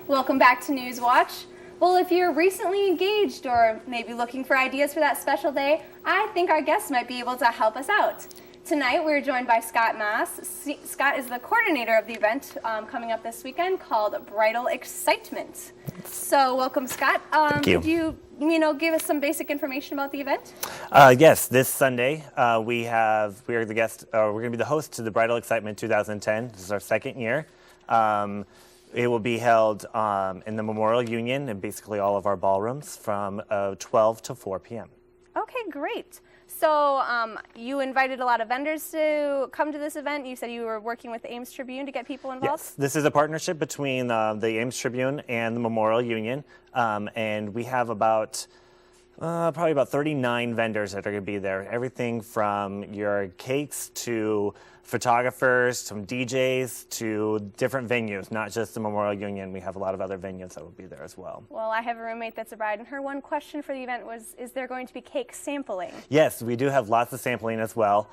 Welcome back to News Watch. Well, if you're recently engaged or maybe looking for ideas for that special day, I think our guests might be able to help us out. Tonight, we're joined by Scott Maas. Scott is the coordinator of the event coming up this weekend called Bridal ExCYtement. So, welcome, Scott. Thank you. Could you, give us some basic information about the event? Yes, this Sunday we are the guest. We're going to be the host to the Bridal ExCYtement 2010. This is our second year. It will be held in the Memorial Union and basically all of our ballrooms from 12 to 4 p.m. Okay, great. So you invited a lot of vendors to come to this event. You said you were working with the Ames Tribune to get people involved? Yes, this is a partnership between the Ames Tribune and the Memorial Union. And we have probably about 39 vendors that are going to be there. Everything from your cakes to photographers, some DJs, to different venues, not just the Memorial Union. We have a lot of other venues that will be there as well. Well, I have a roommate that's a bride, and her one question for the event was, is there going to be cake sampling? Yes, we do have lots of sampling as well.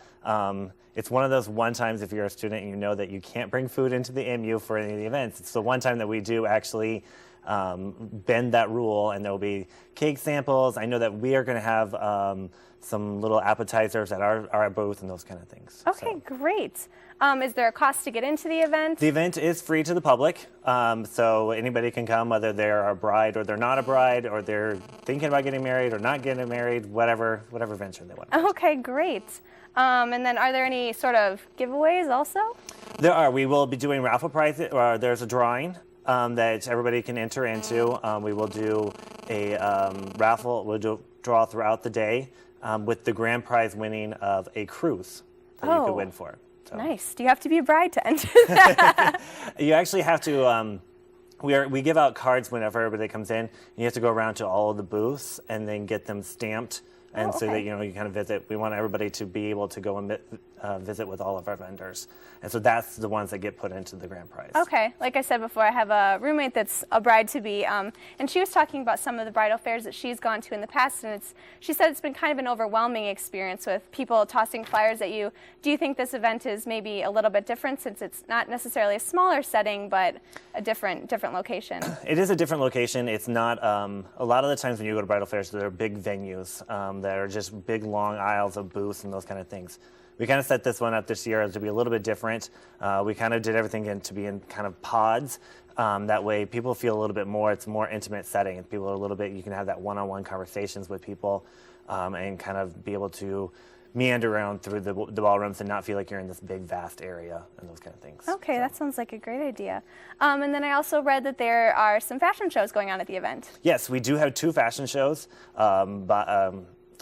It's one of those one times if you're a student and you know that you can't bring food into the MU for any of the events. It's the one time that we do actually bend that rule, and there will be cake samples. I know that we are going to have some little appetizers at our booth and those kind of things. Okay, great. Is there a cost to get into the event? The event is free to the public, so anybody can come, whether they're a bride or they're not a bride, or they're thinking about getting married or not getting married, whatever venture they want. Okay, great. And then are there any sort of giveaways also? There are. We will be doing raffle prizes, or there's a drawing that everybody can enter into. We will do a raffle. We'll do draw throughout the day with the grand prize winning of a cruise that you could win for. So. Nice. Do you have to be a bride to enter that? You actually have to. We give out cards whenever everybody comes in. You have to go around to all of the booths and then get them stamped. And so that you kind of visit. We want everybody to be able to go and visit with all of our vendors, and so that's the ones that get put into the grand prize. Okay, like I said before, I have a roommate that's a bride to be, and she was talking about some of the bridal fairs that she's gone to in the past, and she said it's been kind of an overwhelming experience with people tossing flyers at you. Do you think this event is maybe a little bit different since it's not necessarily a smaller setting, but a different location? It is a different location. It's not a lot of the times when you go to bridal fairs, there are big venues. That are just big long aisles of booths and those kind of things. We kind of set this one up this year to be a little bit different. We kind of did everything to be in kind of pods. That way people feel a little bit more, it's a more intimate setting. People are a little bit, you can have that one-on-one conversations with people and kind of be able to meander around through the ballrooms and not feel like you're in this big vast area and those kind of things. Okay, that sounds like a great idea. And then I also read that there are some fashion shows going on at the event. Yes, we do have 2 fashion shows.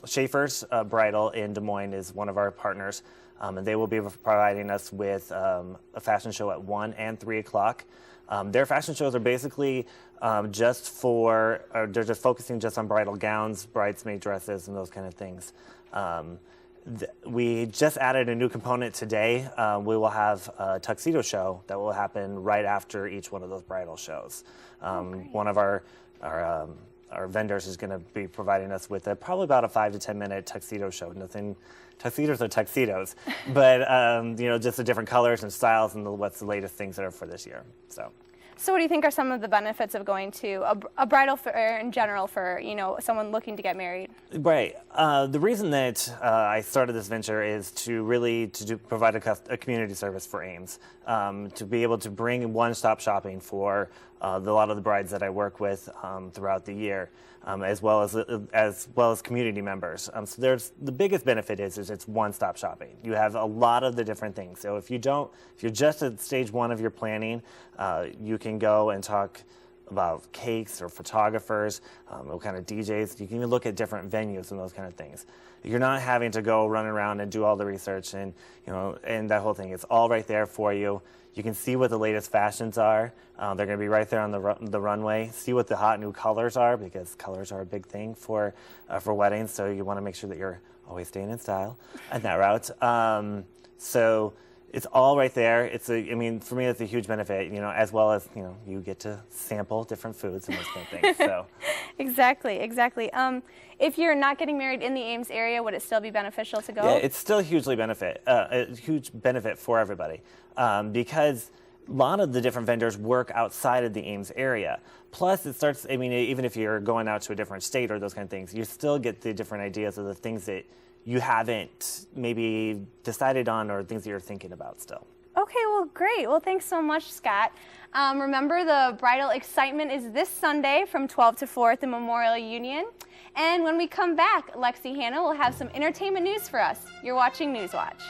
Schaefer's Bridal in Des Moines is one of our partners, and they will be providing us with a fashion show at 1 and 3 o'clock. Their fashion shows are basically they're just focusing just on bridal gowns, bridesmaid dresses, and those kind of things. We just added a new component today. We will have a tuxedo show that will happen right after each one of those bridal shows. One of our vendors is going to be providing us with probably about a 5 to 10 minute tuxedo show. Tuxedos are tuxedos, but just the different colors and styles and what's the latest things that are for this year. So what do you think are some of the benefits of going to a bridal fair in general for someone looking to get married? Right. The reason that I started this venture is to provide a community service for Ames, to be able to bring one-stop shopping for a lot of the brides that I work with throughout the year, as well as community members. So the biggest benefit is it's one-stop shopping. You have a lot of the different things. So if you're just at stage 1 of your planning, you can go and talk about cakes or photographers, what kind of DJs. You can even look at different venues and those kind of things. You're not having to go run around and do all the research and that whole thing. It's all right there for you. You can see what the latest fashions are. They're going to be right there on the runway. See what the hot new colors are, because colors are a big thing for weddings. So you want to make sure that you're always staying in style on that route. So It's all right there. I mean, for me, it's a huge benefit, as well as, you get to sample different foods and those kind of things. So. Exactly. If you're not getting married in the Ames area, would it still be beneficial to go? Yeah, it's still a huge benefit for everybody, because a lot of the different vendors work outside of the Ames area. Plus, even if you're going out to a different state or those kind of things, you still get the different ideas of the things that you haven't maybe decided on or things that you're thinking about still. Okay, well, great. Well, thanks so much, Scott. Remember, the Bridal ExCYtement is this Sunday from 12 to 4 at the Memorial Union. And when we come back, Lexi Hannah will have some entertainment news for us. You're watching Newswatch.